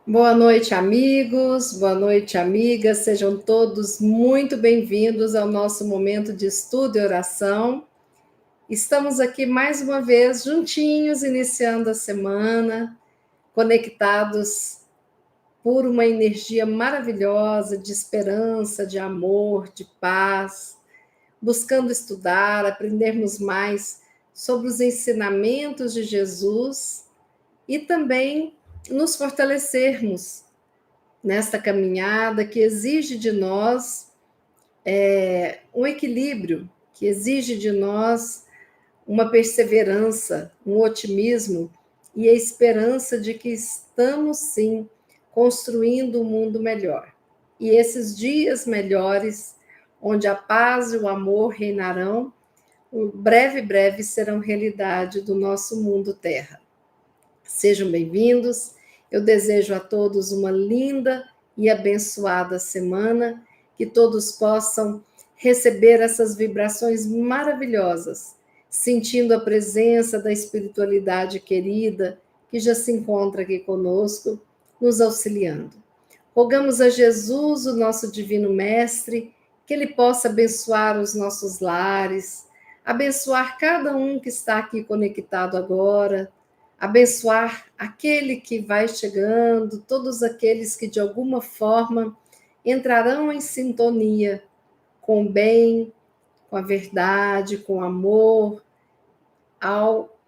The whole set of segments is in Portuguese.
Boa noite, amigos, boa noite, amigas, sejam todos muito bem-vindos ao nosso momento de estudo e oração. Estamos aqui mais uma vez juntinhos, iniciando a semana, conectados por uma energia maravilhosa de esperança, de amor, de paz, buscando estudar, aprendermos mais sobre os ensinamentos de Jesus e também nos fortalecermos nesta caminhada que exige de nós um equilíbrio, que exige de nós uma perseverança, um otimismo e a esperança de que estamos, sim, construindo um mundo melhor. E esses dias melhores, onde a paz e o amor reinarão, breve serão realidade do nosso mundo Terra. Sejam bem-vindos. Eu desejo a todos uma linda e abençoada semana, que todos possam receber essas vibrações maravilhosas, sentindo a presença da espiritualidade querida que já se encontra aqui conosco, nos auxiliando. Rogamos a Jesus, o nosso divino mestre, que ele possa abençoar os nossos lares, abençoar cada um que está aqui conectado agora, abençoar aquele que vai chegando, todos aqueles que de alguma forma entrarão em sintonia com o bem, com a verdade, com o amor, ao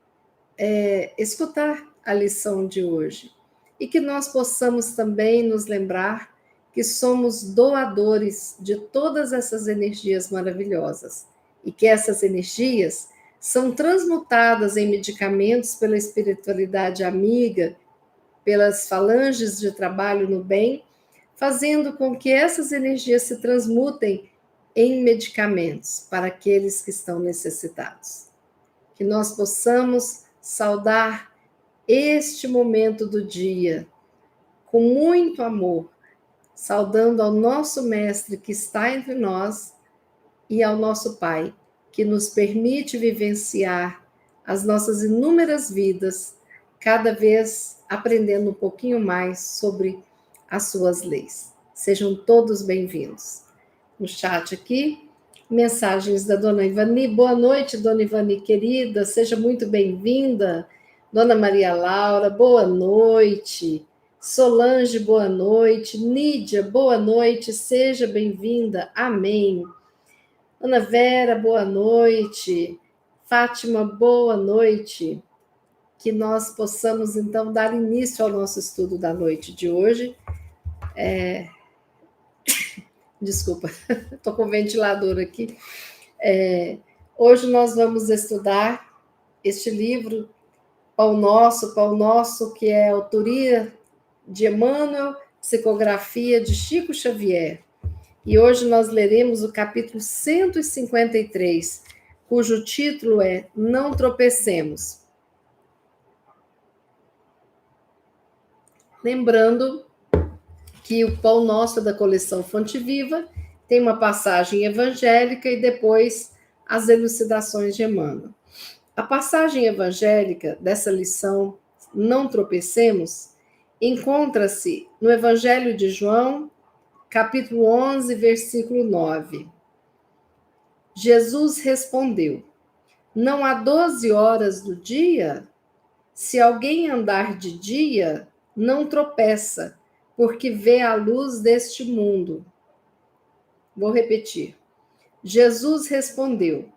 escutar a lição de hoje. E que nós possamos também nos lembrar que somos doadores de todas essas energias maravilhosas e que essas energias são transmutadas em medicamentos pela espiritualidade amiga, pelas falanges de trabalho no bem, fazendo com que essas energias se transmutem em medicamentos para aqueles que estão necessitados. Que nós possamos saudar este momento do dia com muito amor, saudando ao nosso Mestre que está entre nós e ao nosso Pai, que nos permite vivenciar as nossas inúmeras vidas, cada vez aprendendo um pouquinho mais sobre as suas leis. Sejam todos bem-vindos. No chat aqui, mensagens da Dona Ivani. Boa noite, Dona Ivani querida, seja muito bem-vinda. Dona Maria Laura, boa noite. Solange, boa noite. Nídia, boa noite, seja bem-vinda. Amém. Ana Vera, boa noite. Fátima, boa noite. Que nós possamos, então, dar início ao nosso estudo da noite de hoje. Desculpa, estou com o ventilador aqui. Hoje nós vamos estudar este livro, Pão Nosso, que é autoria de Emmanuel, psicografia de Chico Xavier. E hoje nós leremos o capítulo 153, cujo título é Não Tropecemos. Lembrando que o Pão Nosso da coleção Fonte Viva tem uma passagem evangélica e depois as elucidações de Emmanuel. A passagem evangélica dessa lição Não Tropecemos encontra-se no Evangelho de João, capítulo 11, versículo 9. Jesus respondeu: Não há 12 horas do dia? Se alguém andar de dia, não tropeça, porque vê a luz deste mundo. Vou repetir. Jesus respondeu: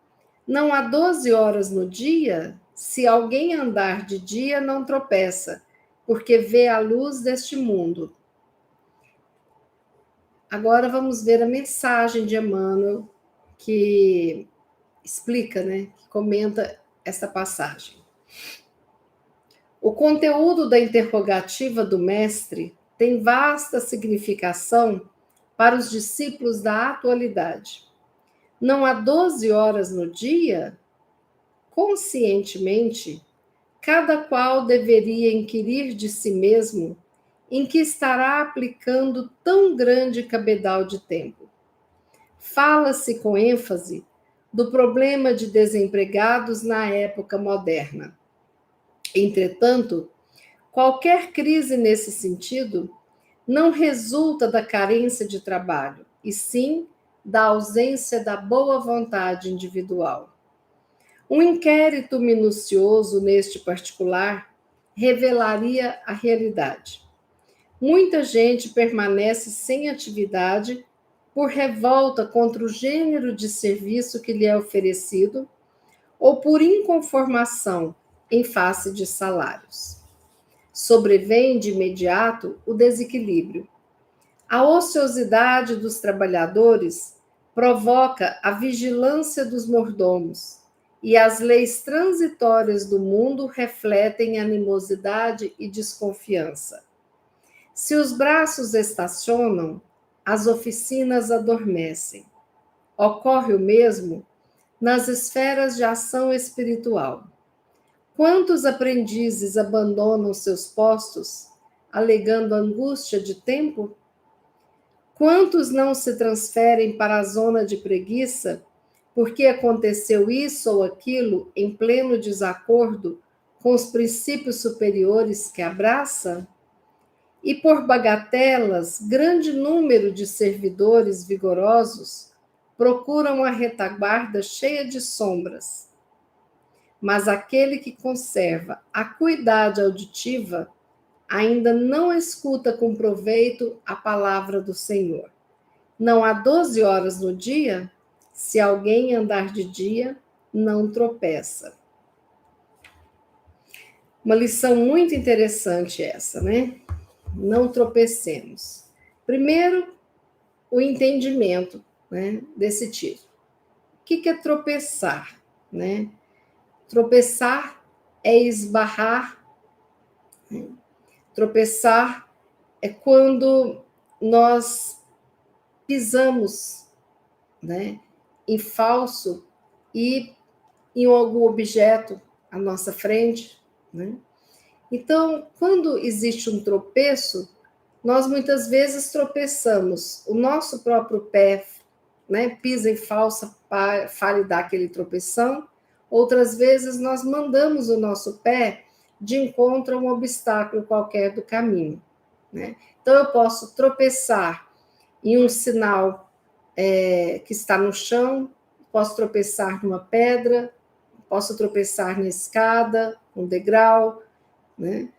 Não há 12 horas no dia? Se alguém andar de dia, não tropeça, porque vê a luz deste mundo. Agora vamos ver a mensagem de Emmanuel, que explica, que comenta essa passagem. O conteúdo da interrogativa do mestre tem vasta significação para os discípulos da atualidade. Não há 12 horas no dia? Conscientemente, cada qual deveria inquirir de si mesmo em que estará aplicando tão grande cabedal de tempo. Fala-se com ênfase do problema de desempregados na época moderna. Entretanto, Qualquer crise nesse sentido não resulta da carência de trabalho, e sim da ausência da boa vontade individual. Um inquérito minucioso neste particular revelaria a realidade. Muita gente permanece sem atividade por revolta contra o gênero de serviço que lhe é oferecido ou por inconformação em face de salários. Sobrevém de imediato o desequilíbrio. A ociosidade dos trabalhadores provoca a vigilância dos mordomos, e as leis transitórias do mundo refletem animosidade e desconfiança. Se os braços estacionam, as oficinas adormecem. Ocorre o mesmo nas esferas de ação espiritual. Quantos aprendizes abandonam seus postos, alegando angústia de tempo? Quantos não se transferem para a zona de preguiça porque aconteceu isso ou aquilo em pleno desacordo com os princípios superiores que abraça? E por bagatelas, grande número de servidores vigorosos procuram a retaguarda cheia de sombras. Mas aquele que conserva a acuidade auditiva ainda não escuta com proveito a palavra do Senhor. Não há 12 horas no dia? Se alguém andar de dia, não tropeça. Uma lição muito interessante essa, né? Não tropecemos. Primeiro, o entendimento, né, desse título. O que é tropeçar, né? Tropeçar é esbarrar. Né? Tropeçar é quando nós pisamos, né, em falso e em algum objeto à nossa frente, né? Então, quando existe um tropeço, nós muitas vezes tropeçamos, o nosso próprio pé, né, pisa em falsa falha e dá aquele tropeção, outras vezes nós mandamos o nosso pé de encontro a um obstáculo qualquer do caminho, né? Então, eu posso tropeçar em um sinal que está no chão, posso tropeçar numa pedra, posso tropeçar na escada, um degrau, né?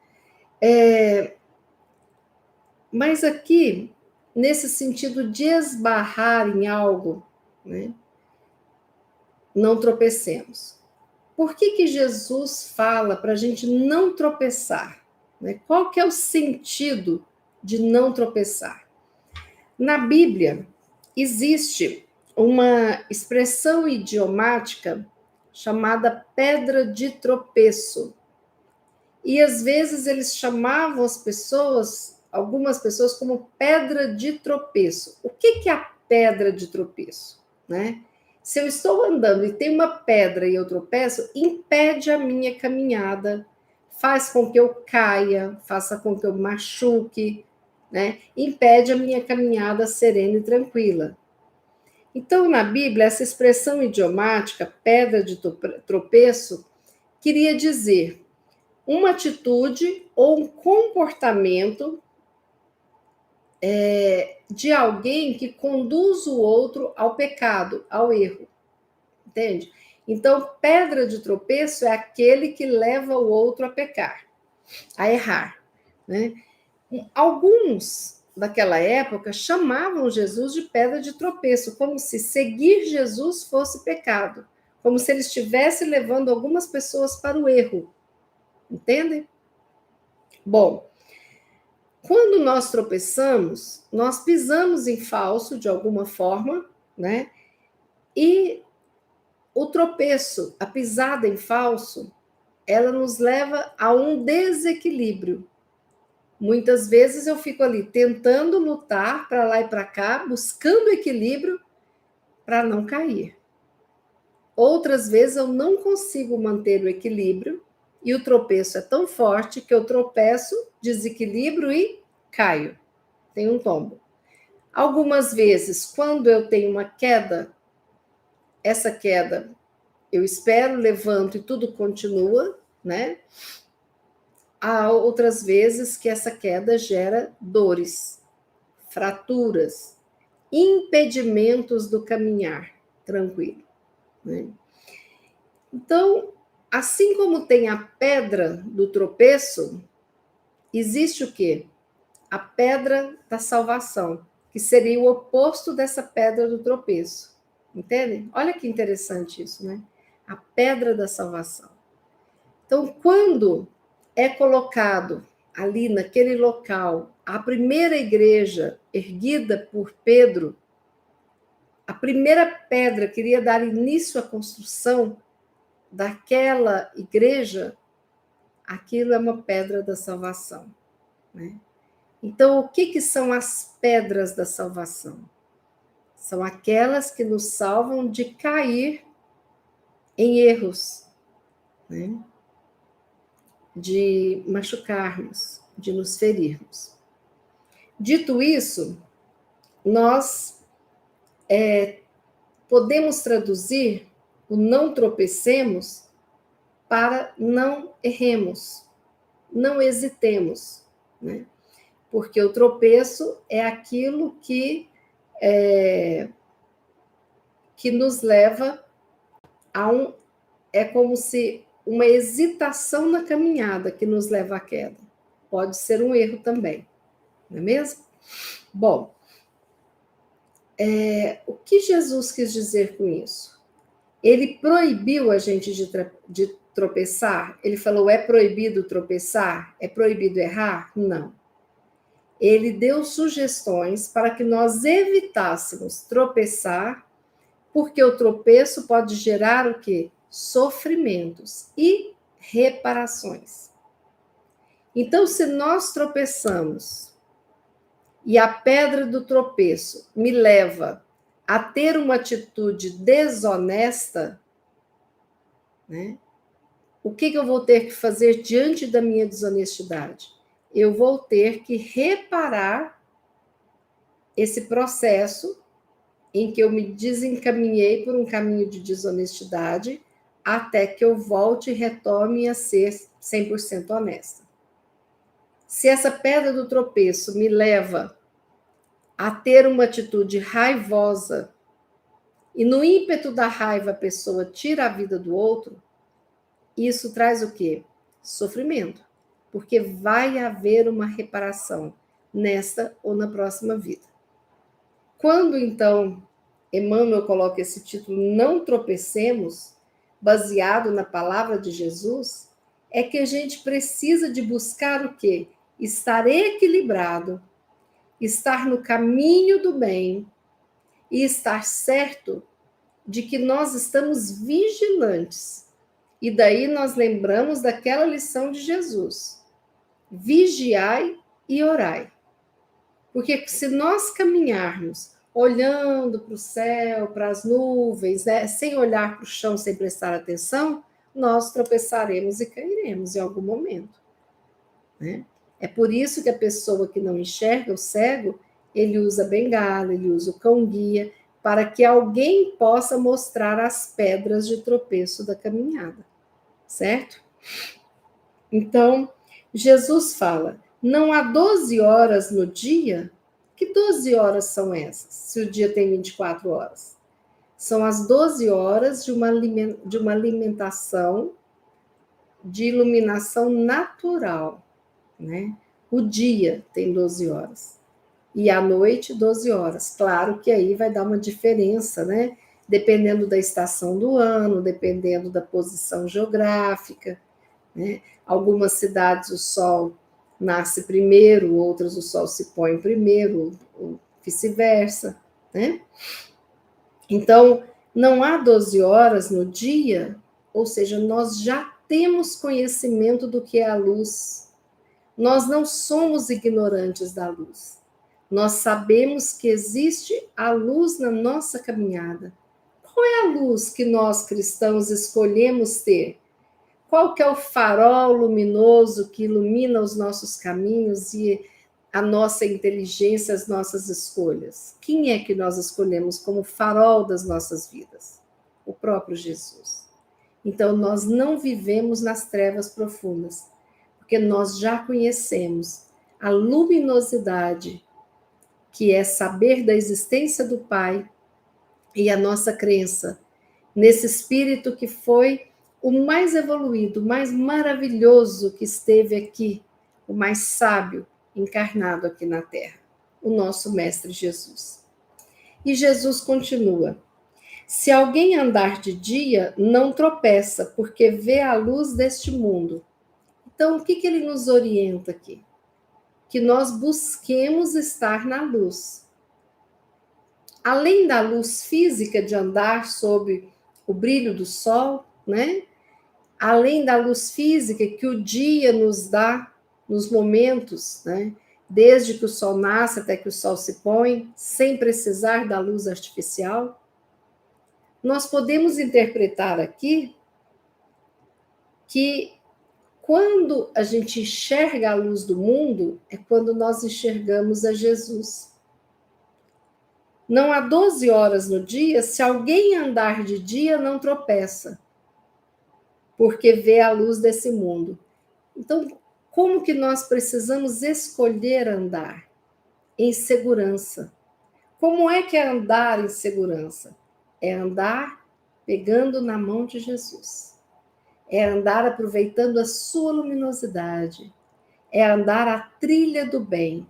Mas aqui, nesse sentido de esbarrar em algo, né, não tropecemos. Por que Jesus fala para a gente não tropeçar? Né? Qual que é o sentido de não tropeçar? Na Bíblia, existe uma expressão idiomática chamada pedra de tropeço. E às vezes eles chamavam as pessoas, algumas pessoas, como pedra de tropeço. O que é a pedra de tropeço? Né? Se eu estou andando e tem uma pedra e eu tropeço, impede a minha caminhada, faz com que eu caia, faça com que eu machuque, né? Impede a minha caminhada serena e tranquila. Então, na Bíblia, essa expressão idiomática, pedra de tropeço, queria dizer uma atitude ou um comportamento de alguém que conduz o outro ao pecado, ao erro. Entende? Então, pedra de tropeço é aquele que leva o outro a pecar, a errar. Né? Alguns daquela época chamavam Jesus de pedra de tropeço, como se seguir Jesus fosse pecado, como se ele estivesse levando algumas pessoas para o erro. Entendem? Bom, quando nós tropeçamos, nós pisamos em falso de alguma forma, né? E o tropeço, a pisada em falso, ela nos leva a um desequilíbrio. Muitas vezes eu fico ali tentando lutar para lá e para cá, buscando equilíbrio para não cair. Outras vezes eu não consigo manter o equilíbrio e o tropeço é tão forte que eu tropeço, desequilibro e caio. Tem um tombo. Algumas vezes, quando eu tenho uma queda, essa queda eu espero, levanto e tudo continua, né? há outras vezes que essa queda gera dores, fraturas, impedimentos do caminhar tranquilo, né? Então, assim como tem a pedra do tropeço, existe o quê? A pedra da salvação, que seria o oposto dessa pedra do tropeço. Entende? Olha que interessante isso, né? A pedra da salvação. Então, quando é colocado ali naquele local a primeira igreja erguida por Pedro, a primeira pedra que iria dar início à construção daquela igreja, aquilo é uma pedra da salvação, né? Então, o que são as pedras da salvação? São aquelas que nos salvam de cair em erros, né? De machucarmos, de nos ferirmos. Dito isso, nós podemos traduzir o não tropecemos para não erremos, não hesitemos, né? Porque o tropeço é aquilo que nos leva a é como se uma hesitação na caminhada que nos leva à queda. Pode ser um erro também, não é mesmo? Bom, o que Jesus quis dizer com isso? Ele proibiu a gente de tropeçar? Ele falou, é proibido tropeçar? É proibido errar? Não. Ele deu sugestões para que nós evitássemos tropeçar, porque o tropeço pode gerar o quê? Sofrimentos e reparações. Então, se nós tropeçamos e a pedra do tropeço me leva a ter uma atitude desonesta, né? O que eu vou ter que fazer diante da minha desonestidade? Eu vou ter que reparar esse processo em que eu me desencaminhei por um caminho de desonestidade até que eu volte e retome a ser 100% honesta. Se essa pedra do tropeço me leva a ter uma atitude raivosa e no ímpeto da raiva a pessoa tira a vida do outro, isso traz o quê? Sofrimento, porque vai haver uma reparação nesta ou na próxima vida. Quando, então, Emmanuel coloca esse título, Não Tropecemos, baseado na palavra de Jesus, é que a gente precisa de buscar o quê? Estar equilibrado, estar no caminho do bem e estar certo de que nós estamos vigilantes. E daí nós lembramos daquela lição de Jesus: vigiai e orai. Porque se nós caminharmos olhando para o céu, para as nuvens, né, sem olhar para o chão, sem prestar atenção, nós tropeçaremos e cairemos em algum momento, né? É por isso que a pessoa que não enxerga, o cego, ele usa bengala, ele usa o cão-guia, para que alguém possa mostrar as pedras de tropeço da caminhada, certo? Então, Jesus fala, não há 12 horas no dia? Que 12 horas são essas, se o dia tem 24 horas? São as 12 horas de uma alimentação, de iluminação natural, né? O dia tem 12 horas. E a noite, 12 horas. Claro que aí vai dar uma diferença, né? Dependendo da estação do ano, dependendo da posição geográfica, né? Algumas cidades o sol nasce primeiro, outras o sol se põe primeiro, ou vice-versa, né? Então, não há 12 horas no dia, ou seja, nós já temos conhecimento do que é a luz. Nós não somos ignorantes da luz. Nós sabemos que existe a luz na nossa caminhada. Qual é a luz que nós cristãos escolhemos ter? Qual que é o farol luminoso que ilumina os nossos caminhos e a nossa inteligência, as nossas escolhas? Quem é que nós escolhemos como farol das nossas vidas? O próprio Jesus. Então, nós não vivemos nas trevas profundas, porque nós já conhecemos a luminosidade, que é saber da existência do Pai, e a nossa crença nesse espírito que foi o mais evoluído, o mais maravilhoso que esteve aqui, o mais sábio encarnado aqui na Terra, o nosso Mestre Jesus. E Jesus continua: se alguém andar de dia, não tropeça, porque vê a luz deste mundo. Então, o que ele nos orienta aqui? Que nós busquemos estar na luz. Além da luz física de andar sob o brilho do sol, né? Além da luz física que o dia nos dá nos momentos, né? Desde que o sol nasce até que o sol se põe, sem precisar da luz artificial, nós podemos interpretar aqui que quando a gente enxerga a luz do mundo, é quando nós enxergamos a Jesus. Não há 12 horas no dia, se alguém andar de dia, não tropeça, porque vê a luz desse mundo. Então, como que nós precisamos escolher andar? Em segurança. Como é que é andar em segurança? É andar pegando na mão de Jesus. É andar aproveitando a sua luminosidade. É andar a trilha do bem.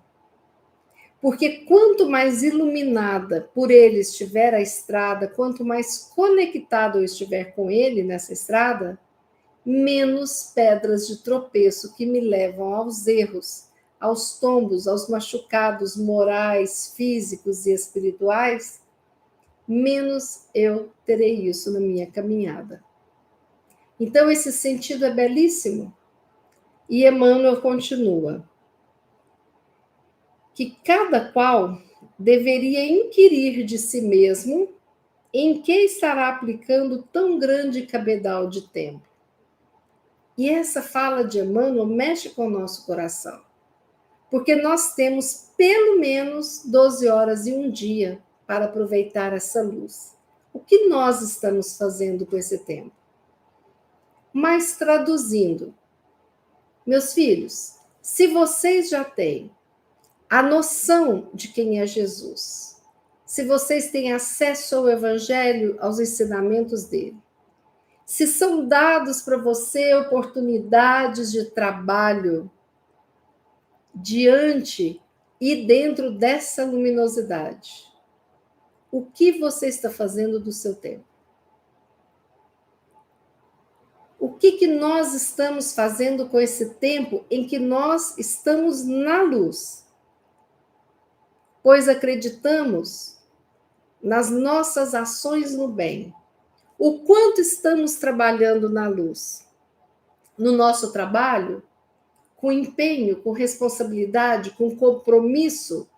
Porque quanto mais iluminada por ele estiver a estrada, quanto mais conectado eu estiver com ele nessa estrada, menos pedras de tropeço que me levam aos erros, aos tombos, aos machucados morais, físicos e espirituais, menos eu terei isso na minha caminhada. Então, esse sentido é belíssimo. E Emmanuel continua: que cada qual deveria inquirir de si mesmo em que estará aplicando tão grande cabedal de tempo. E essa fala de Emmanuel mexe com o nosso coração, porque nós temos pelo menos 12 horas e um dia para aproveitar essa luz. O que nós estamos fazendo com esse tempo? Mas traduzindo, meus filhos, se vocês já têm a noção de quem é Jesus, se vocês têm acesso ao Evangelho, aos ensinamentos dele, se são dados para você oportunidades de trabalho diante e dentro dessa luminosidade, o que você está fazendo do seu tempo? O que nós estamos fazendo com esse tempo em que nós estamos na luz? Pois acreditamos nas nossas ações no bem. O quanto estamos trabalhando na luz? No nosso trabalho, com empenho, com responsabilidade, com compromisso,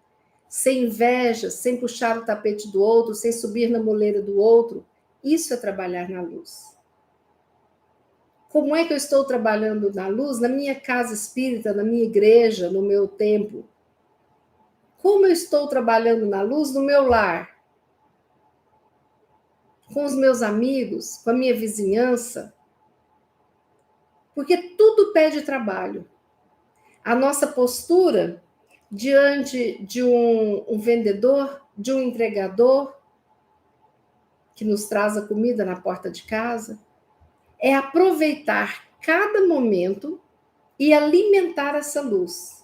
sem inveja, sem puxar o tapete do outro, sem subir na moleira do outro. Isso é trabalhar na luz. Como é que eu estou trabalhando na luz na minha casa espírita, na minha igreja, no meu templo? Como eu estou trabalhando na luz no meu lar? Com os meus amigos, com a minha vizinhança? Porque tudo pede trabalho. A nossa postura diante de um vendedor, de um entregador que nos traz a comida na porta de casa, é aproveitar cada momento e alimentar essa luz.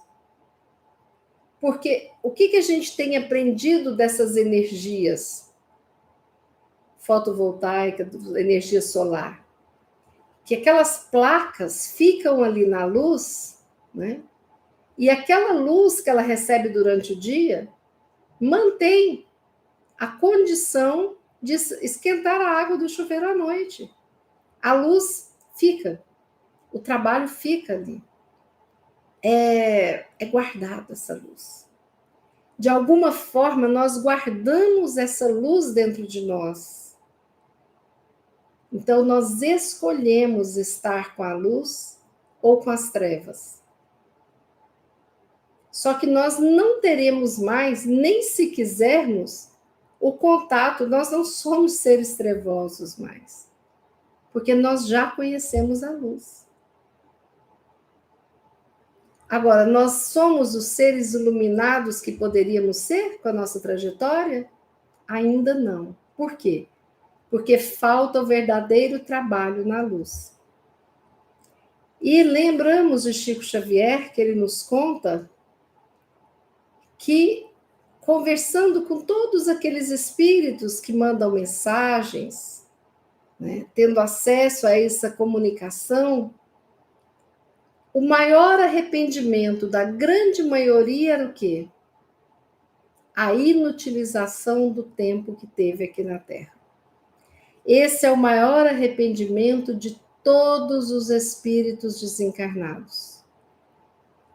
Porque o que a gente tem aprendido dessas energias fotovoltaicas, energia solar? Que aquelas placas ficam ali na luz, né? E aquela luz que ela recebe durante o dia mantém a condição de esquentar a água do chuveiro à noite. A luz fica, o trabalho fica ali. É guardada essa luz. De alguma forma, nós guardamos essa luz dentro de nós. Então, nós escolhemos estar com a luz ou com as trevas. Só que nós não teremos mais, nem se quisermos, o contato, nós não somos seres trevosos mais, porque nós já conhecemos a luz. Agora, nós somos os seres iluminados que poderíamos ser com a nossa trajetória? Ainda não. Por quê? Porque falta o verdadeiro trabalho na luz. E lembramos de Chico Xavier, que ele nos conta que, conversando com todos aqueles espíritos que mandam mensagens, né, tendo acesso a essa comunicação, o maior arrependimento da grande maioria era o quê? A inutilização do tempo que teve aqui na Terra. Esse é o maior arrependimento de todos os espíritos desencarnados.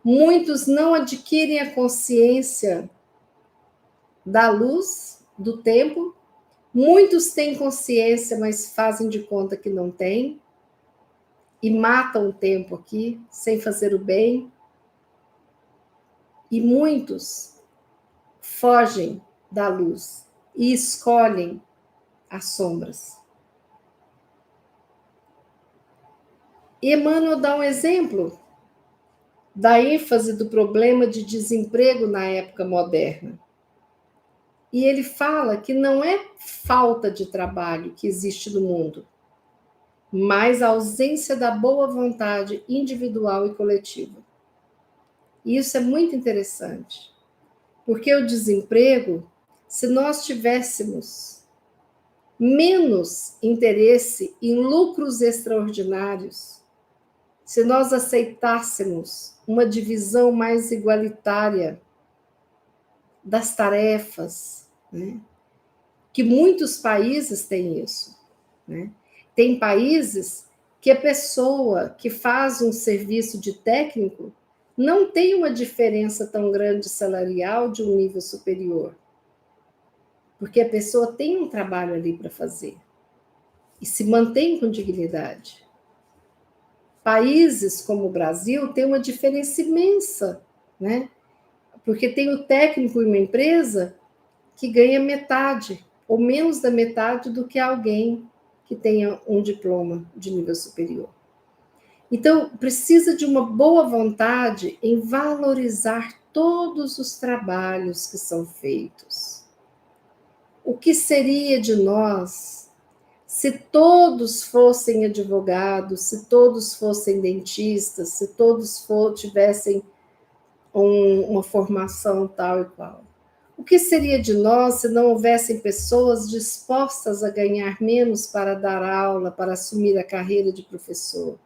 Muitos não adquirem a consciência da luz, do tempo. Muitos têm consciência, mas fazem de conta que não têm. E matam o tempo aqui, sem fazer o bem. E muitos fogem da luz e escolhem as sombras. E Emmanuel dá um exemplo da ênfase do problema de desemprego na época moderna. E ele fala que não é falta de trabalho que existe no mundo, mas a ausência da boa vontade individual e coletiva. E isso é muito interessante, porque o desemprego, se nós tivéssemos menos interesse em lucros extraordinários, se nós aceitássemos uma divisão mais igualitária das tarefas, né? Que muitos países têm isso, né? Tem países que a pessoa que faz um serviço de técnico não tem uma diferença tão grande salarial de um nível superior, porque a pessoa tem um trabalho ali para fazer e se mantém com dignidade. Países como o Brasil têm uma diferença imensa, né? Porque tem o técnico em uma empresa que ganha metade ou menos da metade do que alguém que tenha um diploma de nível superior. Então, precisa de uma boa vontade em valorizar todos os trabalhos que são feitos. O que seria de nós se todos fossem advogados, se todos fossem dentistas, se todos tivessem uma formação tal e qual? O que seria de nós se não houvessem pessoas dispostas a ganhar menos para dar aula, para assumir a carreira de professor?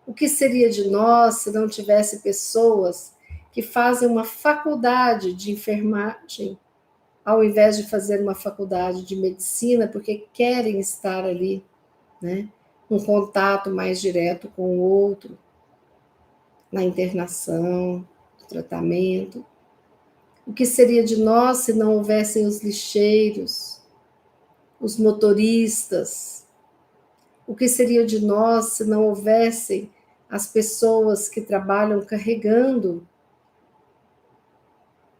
O que seria de nós se não tivesse pessoas que fazem uma faculdade de enfermagem, ao invés de fazer uma faculdade de medicina, porque querem estar ali, né, um contato mais direto com o outro, na internação, no tratamento? O que seria de nós se não houvessem os lixeiros, os motoristas? O que seria de nós se não houvessem as pessoas que trabalham carregando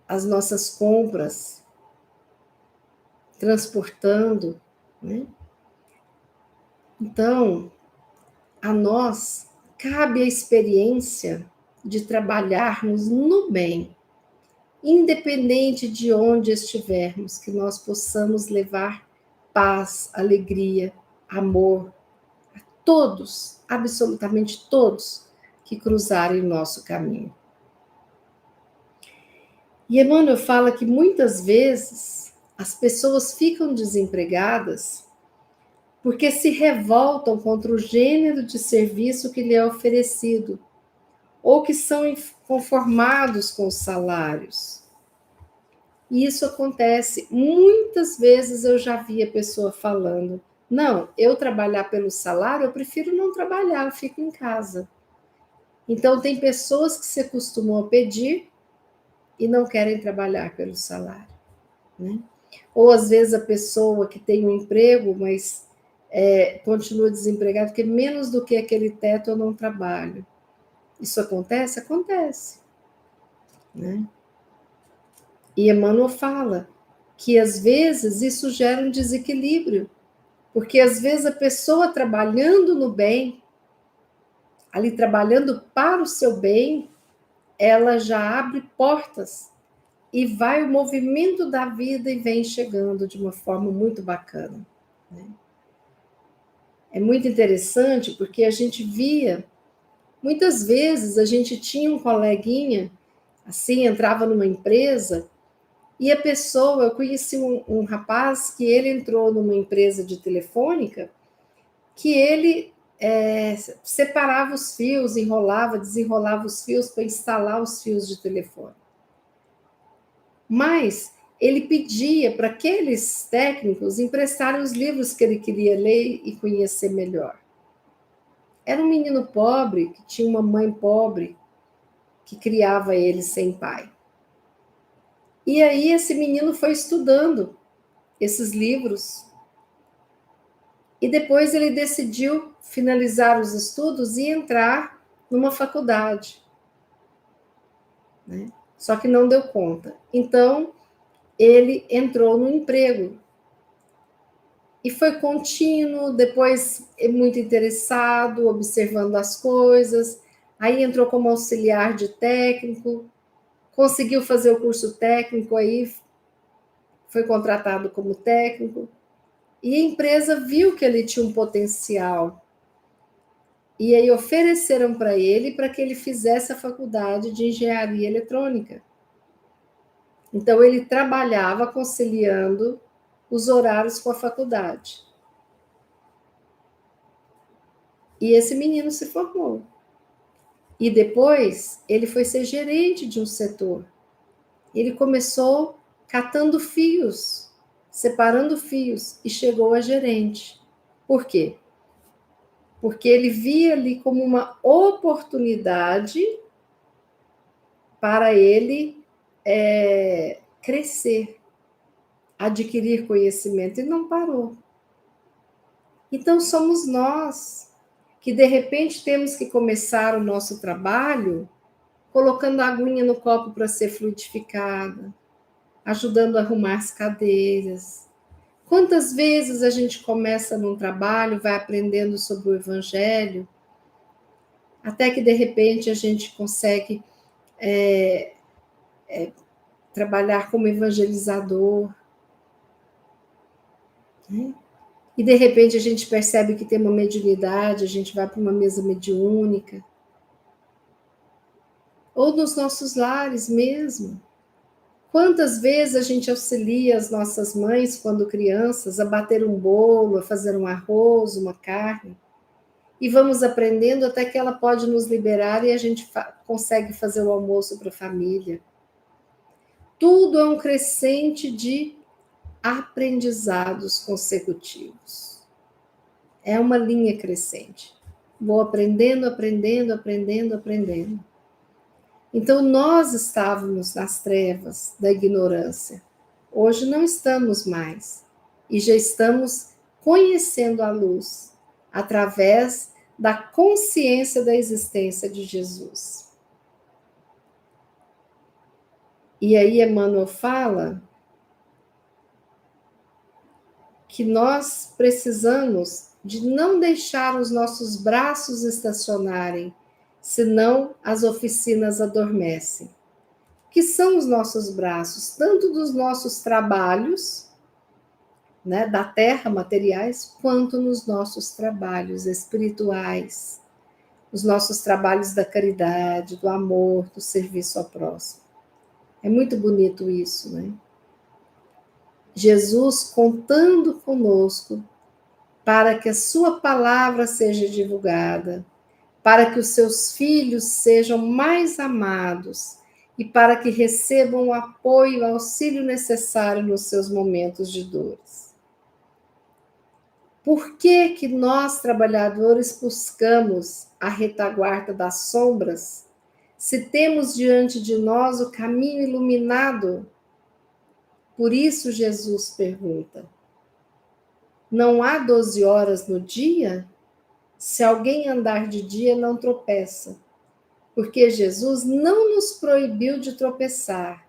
as nossas compras, transportando, né? Então, a nós cabe a experiência de trabalharmos no bem, independente de onde estivermos, que nós possamos levar paz, alegria, amor a todos, absolutamente todos, que cruzarem o nosso caminho. E Emmanuel fala que muitas vezes as pessoas ficam desempregadas porque se revoltam contra o gênero de serviço que lhe é oferecido, ou que são inconformados com os salários. E isso acontece. Muitas vezes eu já vi a pessoa falando: não, eu trabalhar pelo salário, eu prefiro não trabalhar, eu fico em casa. Então, tem pessoas que se acostumam a pedir e não querem trabalhar pelo salário, né? Ou às vezes a pessoa que tem um emprego, mas continua desempregada, porque menos do que aquele teto eu não trabalho. Isso acontece? Acontece, né? E Emmanuel fala que às vezes isso gera um desequilíbrio, porque às vezes a pessoa trabalhando no bem, ali trabalhando para o seu bem, ela já abre portas e vai o movimento da vida e vem chegando de uma forma muito bacana, né? É muito interessante porque a gente via, muitas vezes a gente tinha um coleguinha, assim, entrava numa empresa e a pessoa, eu conheci um rapaz que ele entrou numa empresa de telefônica, que ele separava os fios, enrolava, desenrolava os fios para instalar os fios de telefone. Mas ele pedia para aqueles técnicos emprestarem os livros que ele queria ler e conhecer melhor. Era um menino pobre, que tinha uma mãe pobre, que criava ele sem pai. E aí esse menino foi estudando esses livros e depois ele decidiu finalizar os estudos e entrar numa faculdade, né? Só que não deu conta. Então, ele entrou no emprego e foi contínuo, depois muito interessado, observando as coisas. Aí entrou como auxiliar de técnico, conseguiu fazer o curso técnico, aí foi contratado como técnico. E a empresa viu que ele tinha um potencial. E aí ofereceram para ele para que ele fizesse a faculdade de engenharia eletrônica. Então ele trabalhava conciliando os horários com a faculdade. E esse menino se formou. E depois ele foi ser gerente de um setor. Ele começou catando fios, separando fios e chegou a gerente. Por quê? Porque ele via ali como uma oportunidade para ele crescer, adquirir conhecimento, e não parou. Então somos nós que de repente temos que começar o nosso trabalho colocando a aguinha no copo para ser fluidificada, ajudando a arrumar as cadeiras. Quantas vezes a gente começa num trabalho, vai aprendendo sobre o evangelho, até que de repente a gente consegue trabalhar como evangelizador, né? E de repente a gente percebe que tem uma mediunidade, a gente vai para uma mesa mediúnica, ou nos nossos lares mesmo. Quantas vezes a gente auxilia as nossas mães, quando crianças, a bater um bolo, a fazer um arroz, uma carne, e vamos aprendendo até que ela pode nos liberar e a gente consegue fazer o almoço para a família. Tudo é um crescente de aprendizados consecutivos. É uma linha crescente. Vou aprendendo, aprendendo, aprendendo, aprendendo. Então, nós estávamos nas trevas da ignorância. Hoje não estamos mais. E já estamos conhecendo a luz através da consciência da existência de Jesus. E aí, Emmanuel fala que nós precisamos de não deixar os nossos braços estacionarem, senão as oficinas adormecem. Que são os nossos braços, tanto dos nossos trabalhos, né, da terra, materiais, quanto nos nossos trabalhos espirituais, os nossos trabalhos da caridade, do amor, do serviço ao próximo. É muito bonito isso, né? Jesus contando conosco para que a sua palavra seja divulgada, para que os seus filhos sejam mais amados e para que recebam o apoio e o auxílio necessário nos seus momentos de dores. Por que que nós, trabalhadores, buscamos a retaguarda das sombras, se temos diante de nós o caminho iluminado? Por isso Jesus pergunta: não há 12 horas no dia? Se alguém andar de dia, não tropeça. Porque Jesus não nos proibiu de tropeçar,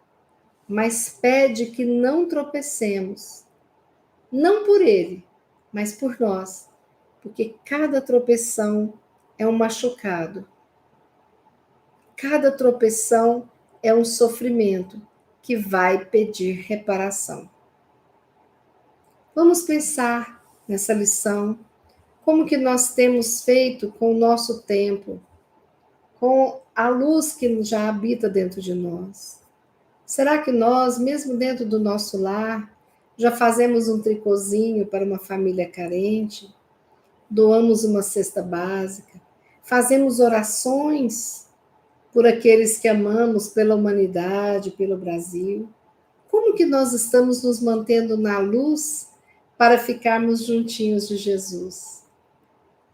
mas pede que não tropecemos. Não por ele, mas por nós. Porque cada tropeção é um machucado. cada tropeção é um sofrimento que vai pedir reparação. Vamos pensar nessa lição, como que nós temos feito com o nosso tempo, com a luz que já habita dentro de nós. Será que nós, mesmo dentro do nosso lar, já fazemos um tricôzinho para uma família carente? Doamos uma cesta básica? Fazemos orações por aqueles que amamos, pela humanidade, pelo Brasil? Como que nós estamos nos mantendo na luz para ficarmos juntinhos de Jesus?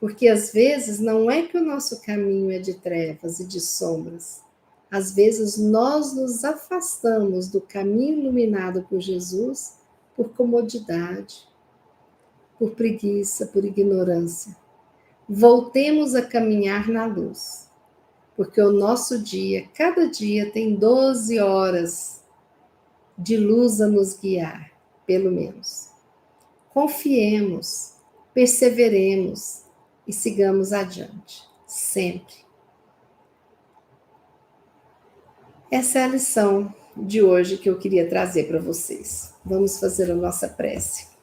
Porque às vezes não é que o nosso caminho é de trevas e de sombras. Às vezes nós nos afastamos do caminho iluminado por Jesus por comodidade, por preguiça, por ignorância. Voltemos a caminhar na luz, porque o nosso dia, cada dia tem 12 horas de luz a nos guiar, pelo menos. Confiemos, perseveremos e sigamos adiante, sempre. Essa é a lição de hoje que eu queria trazer para vocês. Vamos fazer a nossa prece.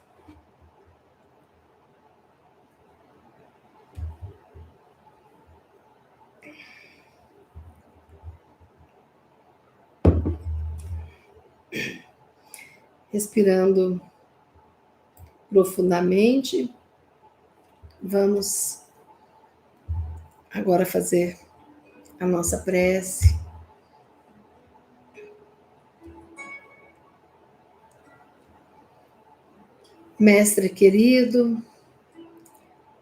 Respirando profundamente, vamos agora fazer a nossa prece. Mestre querido,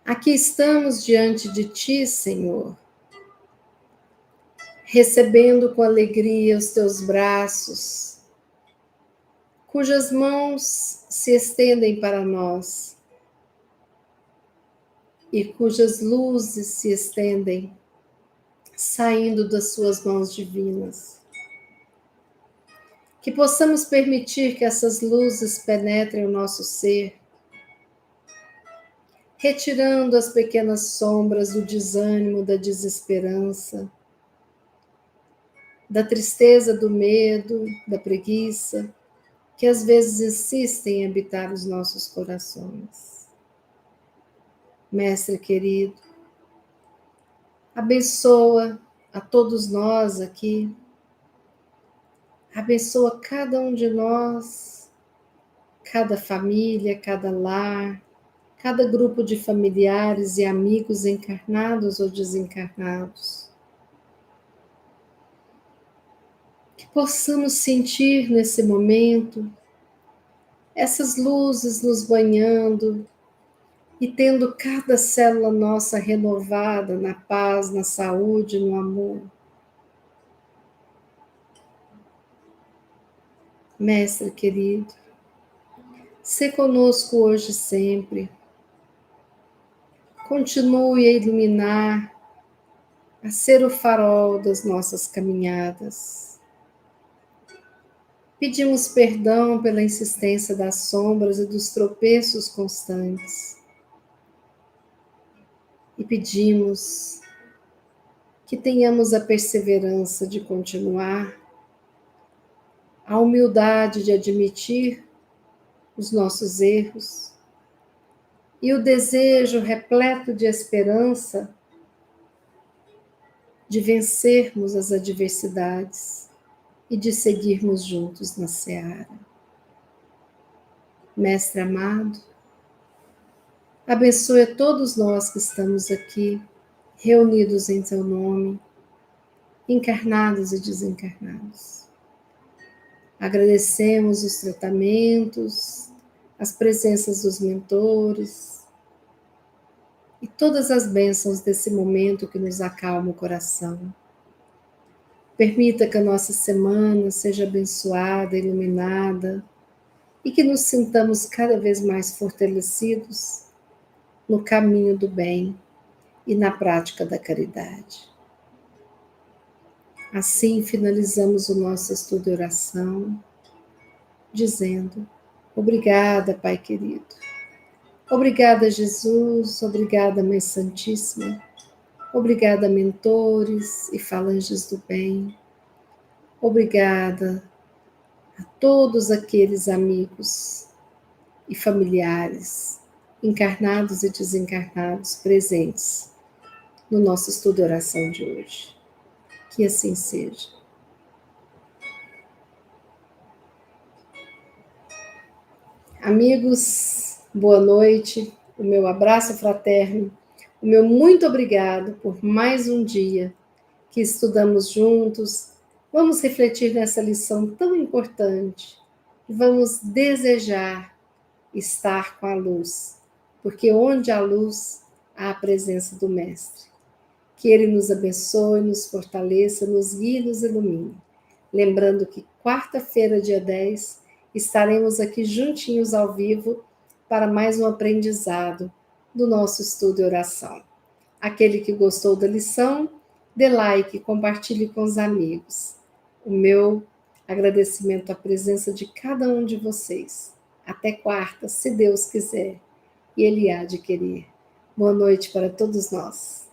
aqui estamos diante de Ti, Senhor, recebendo com alegria os Teus braços, cujas mãos se estendem para nós e cujas luzes se estendem, saindo das Suas mãos divinas. Que possamos permitir que essas luzes penetrem o nosso ser, retirando as pequenas sombras do desânimo, da desesperança, da tristeza, do medo, da preguiça, que às vezes insistem em habitar os nossos corações. Mestre querido, abençoa a todos nós aqui, abençoa cada um de nós, cada família, cada lar, cada grupo de familiares e amigos encarnados ou desencarnados. Que possamos sentir nesse momento essas luzes nos banhando e tendo cada célula nossa renovada na paz, na saúde, no amor. Mestre querido, se conosco hoje e sempre. Continue a iluminar, a ser o farol das nossas caminhadas. Pedimos perdão pela insistência das sombras e dos tropeços constantes. E pedimos que tenhamos a perseverança de continuar, a humildade de admitir os nossos erros e o desejo repleto de esperança de vencermos as adversidades e de seguirmos juntos na seara. Mestre amado, abençoe a todos nós que estamos aqui, reunidos em Teu nome, encarnados e desencarnados. Agradecemos os tratamentos, as presenças dos mentores e todas as bênçãos desse momento que nos acalma o coração. Permita que a nossa semana seja abençoada, iluminada e que nos sintamos cada vez mais fortalecidos no caminho do bem e na prática da caridade. Assim finalizamos o nosso estudo de oração, dizendo: obrigada, Pai querido. Obrigada, Jesus. Obrigada, Mãe Santíssima. Obrigada, mentores e falanges do bem. Obrigada a todos aqueles amigos e familiares, encarnados e desencarnados, presentes no nosso estudo de oração de hoje. Que assim seja. Amigos, boa noite, o meu abraço fraterno, o meu muito obrigado por mais um dia que estudamos juntos. Vamos refletir nessa lição tão importante e vamos desejar estar com a luz, porque onde há luz, há a presença do Mestre. Que Ele nos abençoe, nos fortaleça, nos guie e nos ilumine. Lembrando que quarta-feira, dia 10, estaremos aqui juntinhos ao vivo para mais um aprendizado do nosso estudo e oração. Aquele que gostou da lição, dê like, compartilhe com os amigos. O meu agradecimento à presença de cada um de vocês. Até quarta, se Deus quiser, e Ele há de querer. Boa noite para todos nós.